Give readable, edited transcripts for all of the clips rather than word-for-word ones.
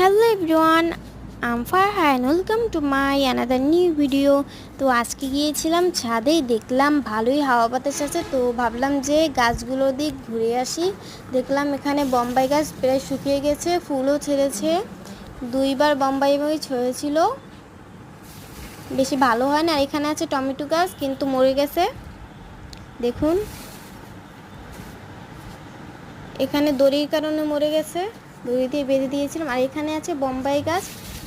Hello everyone, I'm Farhan, welcome to my another new video. তো আজকে গিয়েছিলাম ছাদে, দেখলাম ভালোই হাওয়া বাতাস আছে, তো ভাবলাম যে গাছগুলো দিক ঘুরে আসি। দেখলাম এখানে বোম্বাই গাছ প্রায় শুকিয়ে গেছে, ফুলও ছেড়েছে। দুইবার বোম্বাই মরিচ হয়েছিল, বেশি ভালো হয় না। আর এখানে আছে টমেটো গাছ, কিন্তু মরে গেছে। দেখুন এখানে দড়ির কারণে মরে গেছে, দড়ি দিয়ে বেঁধে দিয়েছিলাম। আর এখানে আছে বোম্বাই গাছ,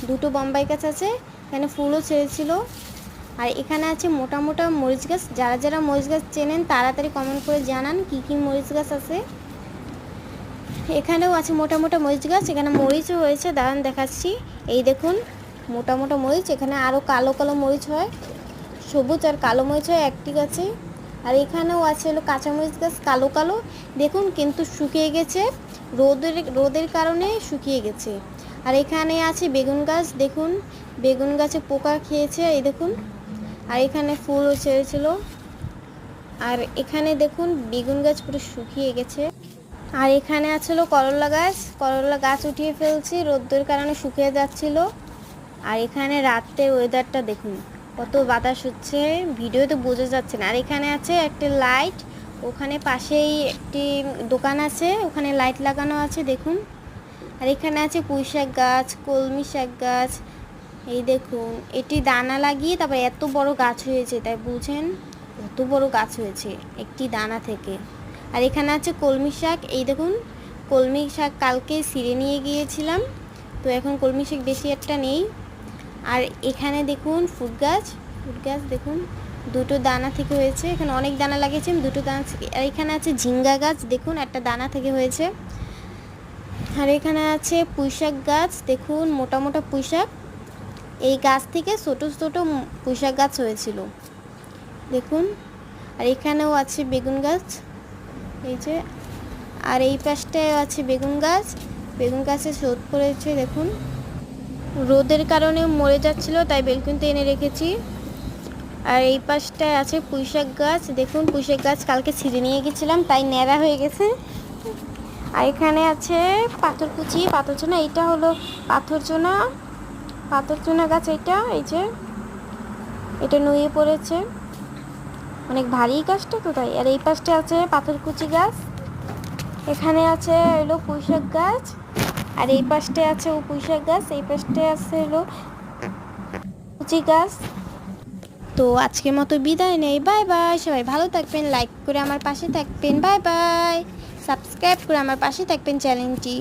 দুটো বোম্বাই গাছ আছে, এখানে ফুলও ছেড়েছিল। আর এখানে আছে মোটা মোটা মরিচ গাছ। যারা যারা মরিচ গাছ চেনেন তাড়াতাড়ি কমেন্ট করে জানান কি কি মরিচ গাছ আছে। এখানেও আছে মোটা মোটা মরিচ গাছ, এখানে মরিচও হয়েছে, দাঁড়ান দেখাচ্ছি। এই দেখুন মোটা মোটা মরিচ। এখানে আরও কালো কালো মরিচ হয়, সবুজ আর কালো মরিচ হয় একটি গাছে। আর এখানেও আছে হলো কাঁচামরিচ গাছ, কালো কালো। দেখুন কিন্তু শুকিয়ে গেছে, রোদের কারণে শুকিয়ে গেছে। আর এখানে আছে বেগুন গাছ, দেখুন বেগুন গাছে পোকা খেয়েছে, এই দেখুন। আর এখানে ফুলও ছেড়েছিল। আর এখানে দেখুন বেগুন গাছ পুরো শুকিয়ে গেছে। আর এখানে আছে হলো করলা গাছ, করলা গাছ উঠিয়ে ফেলছি, রোদের কারণে শুকিয়ে যাচ্ছিল। আর এখানে রাতের ওয়েদারটা দেখুন, কত বাতাস হচ্ছে, ভিডিওতে বোঝা যাচ্ছে না। আর এখানে আছে একটা লাইট, ওখানে পাশেই একটি দোকান আছে, ওখানে লাইট লাগানো আছে, দেখুন। আর এখানে আছে পুঁই শাক গাছ, কলমি শাক গাছ। এই দেখুন এটি দানা লাগিয়ে তারপর এত বড় গাছ হয়েছে, তাই বুঝেন কত বড় গাছ হয়েছে একটি দানা থেকে। আর এখানে আছে কলমি শাক, এই দেখুন কলমি শাক কালকে ছিঁড়ে নিয়ে গিয়েছিলাম, তো এখন কলমি শাক বেশি একটা নেই। আর এখানে দেখুন ফুট গাছ, দেখুন দুটো দানা থেকে হয়েছে, এখানে অনেক দানা লাগিয়েছি আমি, দুটো দানা থেকে। আর এখানে আছে ঝিঙ্গা গাছ, দেখুন একটা দানা থেকে হয়েছে। আর এখানে আছে পুঁইশাক গাছ, দেখুন মোটা মোটা পুঁইশাক, এই গাছ থেকে ছোটো ছোটো পুঁইশাক গাছ হয়েছিল, দেখুন। আর এখানেও আছে বেগুন গাছ, এই যে। আর এই পাশটায় আছে বেগুন গাছ, বেগুন গাছে শোধ পড়েছে, দেখুন রোদের কারণে মরে যাচ্ছিল, তাই বেলকুনিতে এনে রেখেছি। আর এই পাশটায় আছে পুঁইশাক গাছ, দেখুন পুঁইশাক গাছ কালকে ছিঁড়ে নিয়ে গেছিলাম, তাই ন্যাড়া হয়ে গেছে। আর এখানে আছে পাথরকুচি, পাথরচোনা, এইটা হলো পাথরচোনা গাছ, এইটা এই যে এটা নুয়ে পড়েছে, অনেক ভারী গাছটা তো তাই। আর এই পাশটা আছে পাথরকুচি গাছ, এখানে আছে হলো পুঁইশাক গাছ। আর এই পাশটায় আছে ও পুঁইশাক গাছ, এই পাশটায় আছে হলো কুচি গাছ। তো আজকের মতো বিদায় নেই, বাই বাই। সবাই ভালো থাকবেন, লাইক করে আমার পাশে থাকবেন, বাই বাই। সাবস্ক্রাইব করে আমার পাশে থাকবেন চ্যানেলটি।